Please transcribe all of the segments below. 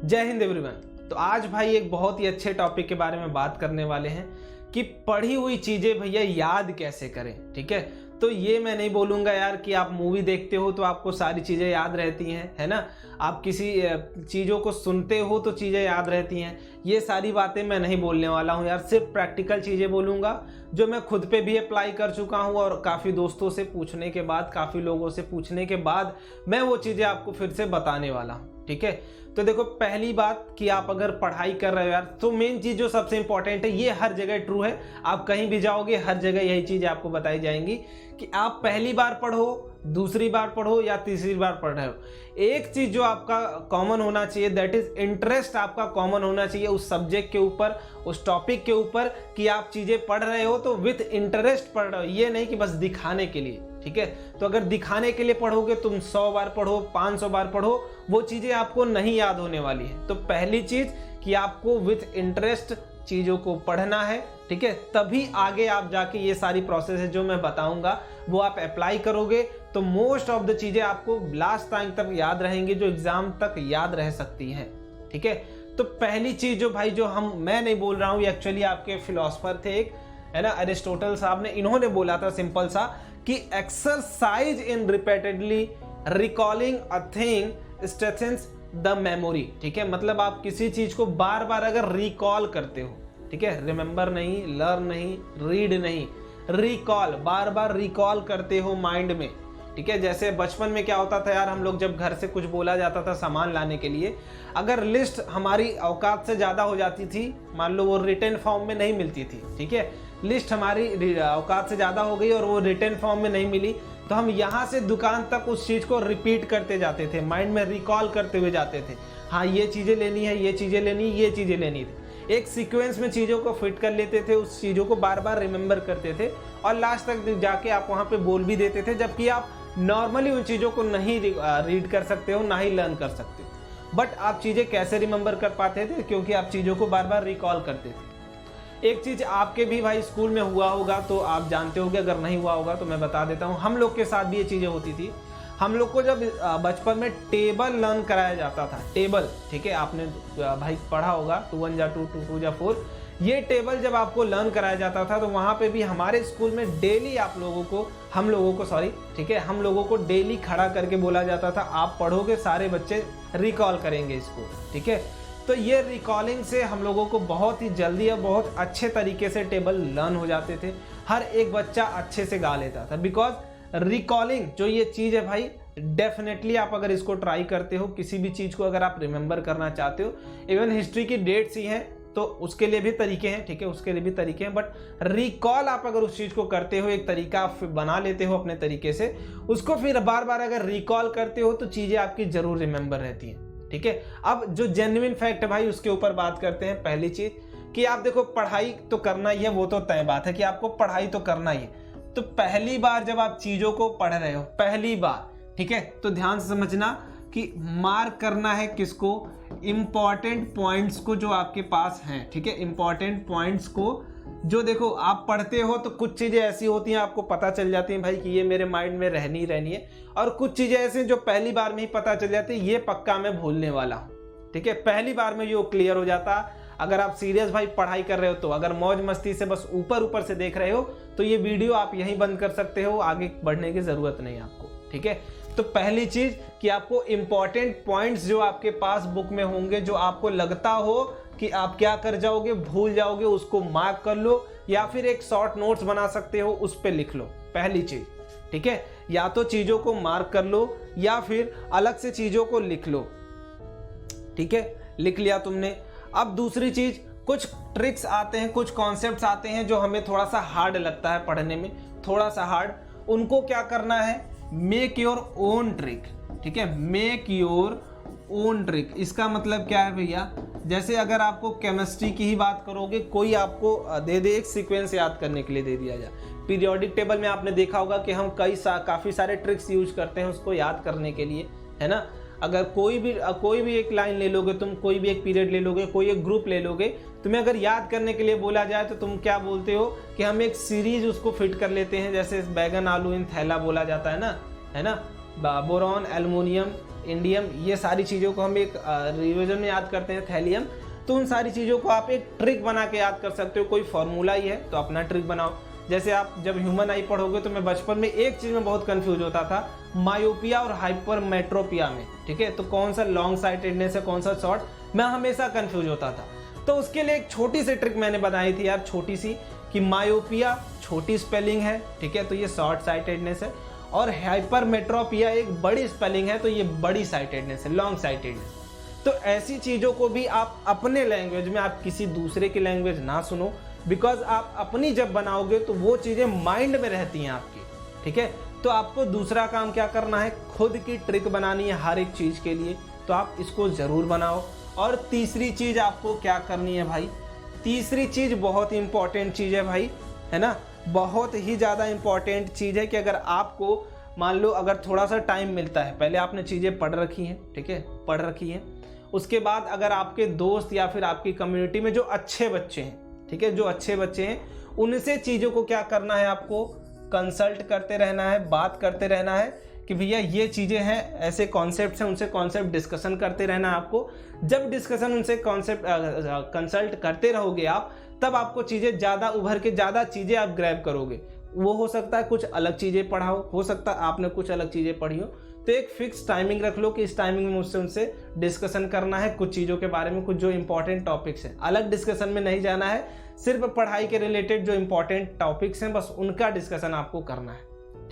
जय हिंद एवरीवन। तो आज भाई एक बहुत ही अच्छे टॉपिक के बारे में बात करने वाले हैं कि पढ़ी हुई चीजें भैया याद कैसे करें। ठीक है, तो ये मैं नहीं बोलूंगा यार कि आप मूवी देखते हो तो आपको सारी चीजें याद रहती हैं, है ना। आप किसी चीजों को सुनते हो तो चीजें याद रहती हैं। ये सारी बातें मैं नहीं बोलने वाला हूँ यार, सिर्फ प्रैक्टिकल चीजें बोलूंगा जो मैं खुद पे भी अप्लाई कर चुका हूँ और काफी दोस्तों से पूछने के बाद, काफी लोगों से पूछने के बाद मैं वो चीजें आपको फिर से बताने वाला हूँ। ठीक है, तो देखो पहली बात कि आप अगर पढ़ाई कर रहे हो यार, तो मेन चीज जो सबसे इंपॉर्टेंट है, ये हर जगह ट्रू है, आप कहीं भी जाओगे हर जगह यही चीज आपको बताई जाएंगी कि आप पहली बार पढ़ो, दूसरी बार पढ़ो या तीसरी बार पढ़ रहे हो, एक चीज जो आपका कॉमन होना चाहिए, दैट इज इंटरेस्ट आपका कॉमन होना चाहिए उस सब्जेक्ट के ऊपर, उस टॉपिक के ऊपर कि आप चीजें पढ़ रहे हो तो विथ इंटरेस्ट पढ़ रहे हो, ये नहीं कि बस दिखाने के लिए। ठीक है, तो अगर दिखाने के लिए पढ़ोगे तुम 100 बार पढ़ो, 500 बार पढ़ो, वो चीजें आपको नहीं याद होने वाली है। तो पहली चीज कि आपको विथ इंटरेस्ट चीजों को पढ़ना है। ठीक है, तभी आगे आप जाके ये सारी प्रोसेस है जो मैं बताऊंगा वो आप अप्लाई करोगे तो मोस्ट ऑफ द चीजें आपको लास्ट टाइम तक याद रहेंगी, जो एग्जाम तक याद रह सकती हैं। ठीक है, तो पहली चीज जो भाई जो मैं नहीं बोल रहा हूं, ये एक्चुअली आपके फिलोसफर थे एक, है ना, अरिस्टोटल साहब ने, इन्होंने बोला था सिंपल सा कि exercise in repeatedly recalling a thing strengthens the memory. ठीक है, मतलब आप किसी चीज को बार बार अगर रिकॉल करते हो, ठीक है, रिमेंबर नहीं, लर्न नहीं, रीड नहीं, रिकॉल, बार बार रिकॉल करते हो माइंड में। ठीक है, जैसे बचपन में क्या होता था यार, हम लोग जब घर से कुछ बोला जाता था सामान लाने के लिए, अगर लिस्ट हमारी औकात से ज़्यादा हो जाती थी, मान लो वो रिटन फॉर्म में नहीं मिलती थी, ठीक है, लिस्ट हमारी औकात से ज़्यादा हो गई और वो रिटन फॉर्म में नहीं मिली, तो हम यहाँ से दुकान तक उस चीज़ को रिपीट करते जाते थे, माइंड में रिकॉल करते हुए जाते थे, हाँ ये चीज़ें लेनी है, ये चीज़ें लेनी, ये चीज़ें लेनी थी, एक सीक्वेंस में चीज़ों को फिट कर लेते थे, उस चीज़ों को बार बार रिमेंबर करते थे और लास्ट तक जाके आप वहाँ पे बोल भी देते थे, जबकि आप नॉर्मली उन चीज़ों को नहीं रीड कर सकते हो, ना ही लर्न कर सकते हो। बट आप चीज़ें कैसे रिमेंबर कर पाते थे? क्योंकि आप चीज़ों को बार बार रिकॉल करते थे। एक चीज़ आपके भी भाई स्कूल में हुआ होगा तो आप जानते होगे, अगर नहीं हुआ होगा तो मैं बता देता हूँ, हम लोग के साथ भी ये चीज़ें होती थी। हम लोग को जब बचपन में टेबल लर्न कराया जाता था, टेबल, ठीक है, आपने भाई पढ़ा होगा 2 1 जा 2 2 2 जा 4, ये टेबल जब आपको लर्न कराया जाता था तो वहाँ पे भी हमारे स्कूल में डेली हम लोगों को डेली खड़ा करके बोला जाता था, आप पढ़ोगे सारे बच्चे रिकॉल करेंगे इसको। ठीक है, तो ये रिकॉलिंग से हम लोगों को बहुत ही जल्दी और बहुत अच्छे तरीके से टेबल लर्न हो जाते थे, हर एक बच्चा अच्छे से गा लेता था, बिकॉज रिकॉलिंग जो ये चीज़ है भाई, डेफिनेटली आप अगर इसको ट्राई करते हो, किसी भी चीज़ को अगर आप रिमेंबर करना चाहते हो, इवन हिस्ट्री की डेट्स ही हैं तो उसके लिए भी तरीके हैं, ठीक है, उसके लिए भी तरीके हैं, बट रिकॉल आप अगर उस चीज़ को करते हो, एक तरीका आप बना लेते हो अपने तरीके से, उसको फिर बार बार अगर रिकॉल करते हो तो चीज़ें आपकी जरूर रिमेंबर रहती हैं। ठीक है, अब जो जेन्युइन फैक्ट है भाई उसके ऊपर बात करते हैं। पहली चीज़ कि आप देखो पढ़ाई तो करना ही है, वो तो तय बात है कि आपको पढ़ाई तो करना ही है, तो पहली बार जब आप चीज़ों को पढ़ रहे हो, पहली बार, ठीक है, तो ध्यान से समझना कि मार्क करना है किसको, इंपॉर्टेंट पॉइंट्स को जो आपके पास हैं। ठीक है, इंपॉर्टेंट पॉइंट्स को जो देखो आप पढ़ते हो तो कुछ चीज़ें ऐसी होती हैं आपको पता चल जाती हैं भाई कि ये मेरे माइंड में रहनी है, और कुछ चीज़ें ऐसी जो पहली बार में ही पता चल जाती है, ये पक्का मैं भूलने वाला हूँ। ठीक है, पहली बार में ये क्लियर हो जाता। अगर आप सीरियस भाई पढ़ाई कर रहे हो तो, अगर मौज मस्ती से बस ऊपर ऊपर से देख रहे हो तो ये वीडियो आप यहीं बंद कर सकते हो, आगे बढ़ने की ज़रूरत नहीं आपको। ठीक है, तो पहली चीज़ कि आपको इंपॉर्टेंट पॉइंट्स जो आपके पास बुक में होंगे, जो आपको लगता हो कि आप क्या कर जाओगे, भूल जाओगे, उसको मार्क कर लो, या फिर एक शॉर्ट नोट्स बना सकते हो, उस पर लिख लो। पहली चीज़, ठीक है, या तो चीज़ों को मार्क कर लो या फिर अलग से चीज़ों को लिख लो। ठीक है, लिख लिया तुमने। अब दूसरी चीज़, कुछ ट्रिक्स आते हैं, कुछ कॉन्सेप्ट्स आते हैं जो हमें थोड़ा सा हार्ड लगता है पढ़ने में, थोड़ा सा हार्ड, उनको क्या करना है, मेक योर ओन ट्रिक। ठीक है, मेक योर ओन ट्रिक, इसका मतलब क्या है भैया, जैसे अगर आपको केमिस्ट्री की ही बात करोगे, कोई आपको दे दे एक सीक्वेंस याद करने के लिए दे दिया जाए, पीरियोडिक टेबल में आपने देखा होगा कि हम काफ़ी सारे ट्रिक्स यूज करते हैं उसको याद करने के लिए, है ना। अगर कोई भी एक लाइन ले लोगे तुम, कोई भी एक पीरियड ले लोगे, कोई एक ग्रुप ले लोगे, तुम्हें अगर याद करने के लिए बोला जाए तो तुम क्या बोलते हो कि हम एक सीरीज उसको फिट कर लेते हैं, जैसे बैगन आलू इन थैला बोला जाता है ना, है ना, बोरॉन एल्युमिनियम इंडियम, ये सारी चीज़ों को हम एक रिवीजन में याद करते हैं, थैलियम। तो उन सारी चीज़ों को आप एक ट्रिक बना के याद कर सकते हो। कोई फॉर्मूला ही है तो अपना ट्रिक बनाओ। जैसे आप जब ह्यूमन आई पढ़ोगे तो मैं बचपन में एक चीज़ में बहुत कंफ्यूज होता था, मायोपिया और हाइपरमेट्रोपिया में, ठीक है। तो कौन सा लॉन्ग साइटेडनेस है, कौन सा शॉर्ट, मैं हमेशा कंफ्यूज होता था। तो उसके लिए एक छोटी सी ट्रिक मैंने बनाई थी यार, छोटी सी, कि मायोपिया छोटी स्पेलिंग है, ठीक है, तो ये शॉर्ट साइटेडनेस है, और हाइपरमेट्रोपिया एक बड़ी स्पेलिंग है, तो ये बड़ी साइटेडनेस है, लॉन्ग साइटेडनेस। तो ऐसी चीज़ों को भी आप अपने लैंग्वेज में, आप किसी दूसरे की लैंग्वेज ना सुनो, बिकॉज आप अपनी जब बनाओगे तो वो चीज़ें माइंड में रहती हैं आपकी, ठीक है। तो आपको दूसरा काम क्या करना है, खुद की ट्रिक बनानी है हर एक चीज़ के लिए, तो आप इसको ज़रूर बनाओ। और तीसरी चीज़ आपको क्या करनी है भाई, तीसरी चीज़ बहुत इंपॉर्टेंट चीज़ है भाई, है ना, बहुत ही ज़्यादा इंपॉर्टेंट चीज़ है कि अगर आपको मान लो अगर थोड़ा सा टाइम मिलता है, पहले आपने चीज़ें पढ़ रखी हैं, ठीक है, पढ़ रखी हैं, उसके बाद अगर आपके दोस्त या फिर आपकी कम्युनिटी में जो अच्छे बच्चे हैं, ठीक है, जो अच्छे बच्चे हैं, उनसे चीज़ों को क्या करना है, आपको कंसल्ट करते रहना है, बात करते रहना है कि भैया ये चीज़ें हैं, ऐसे कॉन्सेप्ट्स हैं, उनसे कॉन्सेप्ट डिस्कशन करते रहना है आपको। जब डिस्कशन उनसे कॉन्सेप्ट कंसल्ट करते रहोगे आप, तब आपको चीज़ें ज़्यादा उभर के ज़्यादा चीज़ें आप ग्रैब करोगे। वो हो सकता है कुछ अलग चीज़ें पढ़ाओ, हो सकता है आपने कुछ अलग चीज़ें पढ़ी हो, तो एक फिक्स टाइमिंग रख लो कि इस टाइमिंग में मुझसे उनसे डिस्कशन करना है कुछ चीज़ों के बारे में, कुछ जो इंपॉर्टेंट टॉपिक्स हैं। अलग डिस्कशन में नहीं जाना है, सिर्फ पढ़ाई के रिलेटेड जो इंपॉर्टेंट टॉपिक्स हैं बस उनका डिस्कशन आपको करना है,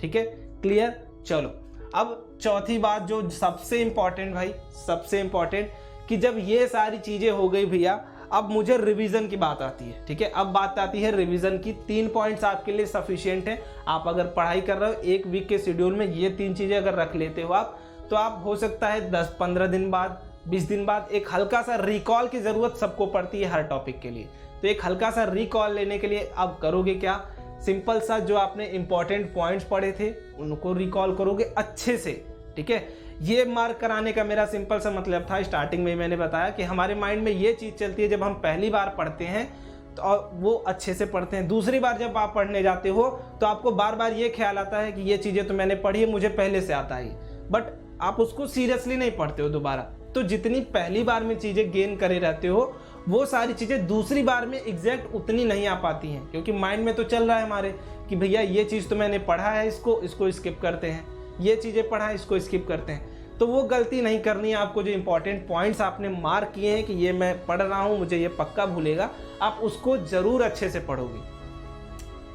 ठीक है, क्लियर। चलो अब चौथी बात जो सबसे इंपॉर्टेंट भाई, सबसे इंपॉर्टेंट, कि जब ये सारी चीज़ें हो गई भैया, अब मुझे रिवीजन की बात आती है, ठीक है। अब बात आती है रिवीजन की। 3 पॉइंट्स आपके लिए सफिशिएंट हैं। आप अगर पढ़ाई कर रहे हो, एक वीक के शेड्यूल में ये 3 चीज़ें अगर रख लेते हो आप, तो आप हो सकता है 10-15 दिन बाद, 20 दिन बाद एक हल्का सा रिकॉल की ज़रूरत सबको पड़ती है हर टॉपिक के लिए। तो एक हल्का सा रिकॉल लेने के लिए आप करोगे क्या, सिंपल सा जो आपने इंपॉर्टेंट पॉइंट्स पढ़े थे उनको रिकॉल करोगे अच्छे से, ठीक है। ये मार्क कराने का मेरा सिंपल सा मतलब था, स्टार्टिंग में मैंने बताया कि हमारे माइंड में ये चीज़ चलती है, जब हम पहली बार पढ़ते हैं तो वो अच्छे से पढ़ते हैं, दूसरी बार जब आप पढ़ने जाते हो तो आपको बार बार ये ख्याल आता है कि ये चीज़ें तो मैंने पढ़ी है, मुझे पहले से आता है, बट आप उसको सीरियसली नहीं पढ़ते हो दोबारा। तो जितनी पहली बार में चीज़ें गेन करे रहते हो, वो सारी चीज़ें दूसरी बार में एग्जैक्ट उतनी नहीं आ पाती हैं, क्योंकि माइंड में तो चल रहा है हमारे कि भैया ये चीज़ तो मैंने पढ़ा है, इसको स्किप करते हैं, ये चीज़ें पढ़ा है, इसको स्किप करते हैं। तो वो गलती नहीं करनी है आपको। जो इंपॉर्टेंट पॉइंट्स आपने मार्क किए हैं कि ये मैं पढ़ रहा हूँ, मुझे ये पक्का भूलेगा, आप उसको ज़रूर अच्छे से पढ़ोगे।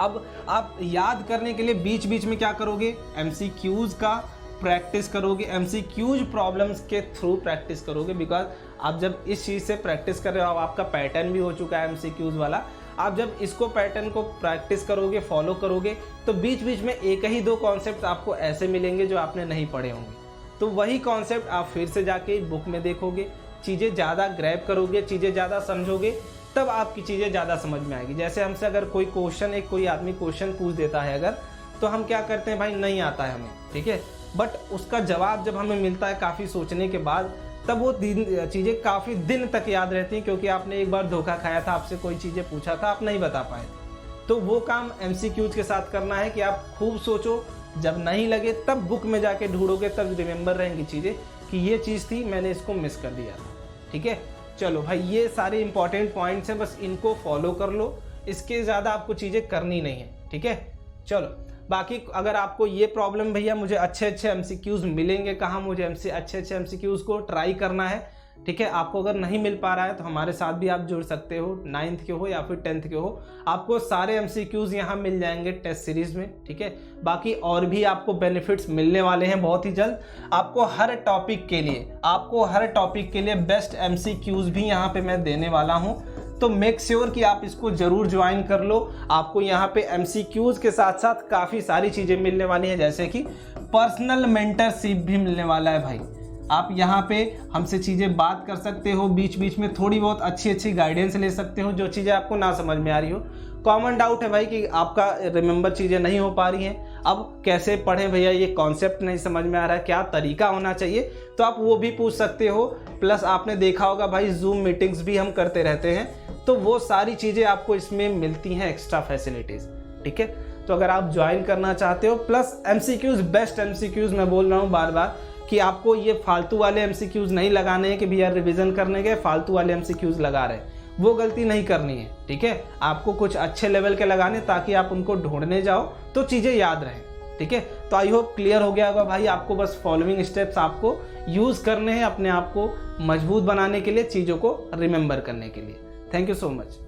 अब आप याद करने के लिए बीच बीच में क्या करोगे, MCQs का प्रैक्टिस करोगे, MCQs प्रॉब्लम्स के थ्रू प्रैक्टिस करोगे, बिकॉज आप जब इस चीज़ से प्रैक्टिस कर रहे हो, आपका पैटर्न भी हो चुका है MCQs वाला, आप जब इसको पैटर्न को प्रैक्टिस करोगे, फॉलो करोगे, तो बीच बीच में एक ही 2 कॉन्सेप्ट आपको ऐसे मिलेंगे जो आपने नहीं पढ़े होंगे। तो वही कॉन्सेप्ट आप फिर से जाके बुक में देखोगे, चीज़ें ज़्यादा ग्रैब करोगे, चीज़ें ज़्यादा समझोगे, तब आपकी चीज़ें ज़्यादा समझ में आएगी। जैसे हमसे अगर कोई क्वेश्चन, एक कोई आदमी क्वेश्चन पूछ देता है अगर, तो हम क्या करते हैं भाई, नहीं आता है हमें, ठीक है, बट उसका जवाब जब हमें मिलता है काफ़ी सोचने के बाद, तब वो चीज़ें काफ़ी दिन तक याद रहती हैं, क्योंकि आपने एक बार धोखा खाया था, आपसे कोई चीज़ें पूछा था, आप नहीं बता पाए। तो वो काम MCQs के साथ करना है कि आप खूब सोचो, जब नहीं लगे तब बुक में जाके ढूंढोगे, तब रिमेंबर रहेंगी चीज़ें कि ये चीज़ थी, मैंने इसको मिस कर दिया था, ठीक है। चलो भाई, ये सारे इंपॉर्टेंट पॉइंट्स हैं, बस इनको फॉलो कर लो, इसके ज़्यादा आपको चीज़ें करनी नहीं है, ठीक है। चलो बाकी अगर आपको ये प्रॉब्लम, भैया मुझे अच्छे अच्छे MCQs मिलेंगे कहाँ, मुझे अच्छे अच्छे MCQs को ट्राई करना है, ठीक है, आपको अगर नहीं मिल पा रहा है तो हमारे साथ भी आप जुड़ सकते हो, 9th के हो या फिर 10th के हो, आपको सारे MCQs यहाँ मिल जाएंगे टेस्ट सीरीज़ में, ठीक है। बाकी और भी आपको बेनिफिट्स मिलने वाले हैं बहुत ही जल्द। आपको हर टॉपिक के लिए बेस्ट MCQs भी यहाँ पे मैं देने वाला हूँ, तो मेक श्योर कि आप इसको ज़रूर ज्वाइन कर लो। आपको यहाँ पे MCQs के साथ साथ काफ़ी सारी चीज़ें मिलने वाली हैं, जैसे कि पर्सनल मेंटरशिप भी मिलने वाला है भाई। आप यहाँ पे हमसे चीज़ें बात कर सकते हो, बीच बीच में थोड़ी बहुत अच्छी गाइडेंस ले सकते हो, जो चीज़ें आपको ना समझ में आ रही हो। कॉमन डाउट है भाई कि आपका रिमेंबर चीज़ें नहीं हो पा रही हैं, अब कैसे पढ़ें भैया, ये कॉन्सेप्ट नहीं समझ में आ रहा है, क्या तरीका होना चाहिए, तो आप वो भी पूछ सकते हो। प्लस आपने देखा होगा भाई, जूम मीटिंग्स भी हम करते रहते हैं, तो वो सारी चीज़ें आपको इसमें मिलती हैं, एक्स्ट्रा फैसिलिटीज़, ठीक है। तो अगर आप ज्वाइन करना चाहते हो, प्लस MCQs, बेस्ट MCQs मैं बोल रहा हूँ बार बार, कि आपको ये फालतू वाले एमसीक्यूज नहीं लगाने हैं कि भैया रिवीजन करने गए फालतू वाले एमसीक्यूज लगा रहे हैं, वो गलती नहीं करनी है। ठीक है, आपको कुछ अच्छे लेवल के लगाने ताकि आप उनको ढूंढने जाओ तो चीज़ें याद रहें। ठीक है, तो आई होप क्लियर हो गया होगा भाई। आपको बस फॉलोइंग स्टेप्स आपको यूज़ करने हैं अपने आप को मजबूत बनाने के लिए, चीज़ों को रिमेंबर करने के लिए। Thank you so much.